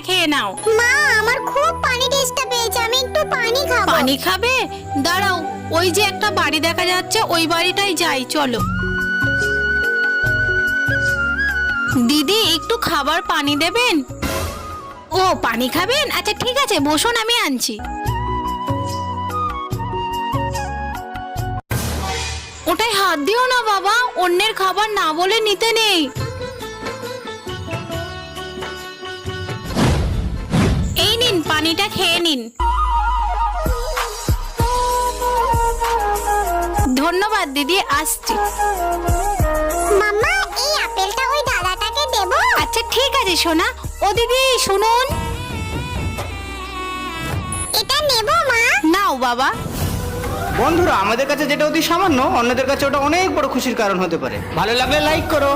খেয়ে নাও। মা আমার খুব পানি তেষ্টা পেয়েছে, আমি একটু পানি খাবো। পানি খাবে? দাঁড়াও, ওই যে একটা বাড়ি দেখা যাচ্ছে, ওই বাড়িটাই যাই, চলো। দিদি একটু খাবার পানি দেবেন? ও পানি খাবেন, আচ্ছা ঠিক আছে বসুন, আমি আনছি। ওটাই হাত দিও না বাবা, অন্যের খাবার না বলে নিতে নেই। এই নিন পানিটা খেয়ে নিন। ধন্যবাদ দিদি, আসছি। মাম্মা এই আপেলটা ওই দাদাটাকে দেবো? আচ্ছা ঠিক আছে সোনা। ও দিদি শুনুন। এটা নেবো মা? নাও বাবা। বন্ধুরা, আমাদের কাছে যেটা অতি সামান্য, অন্যদের কাছে ওটা অনেক বড় খুশির কারণ হতে পারে। ভালো লাগলে লাইক করো।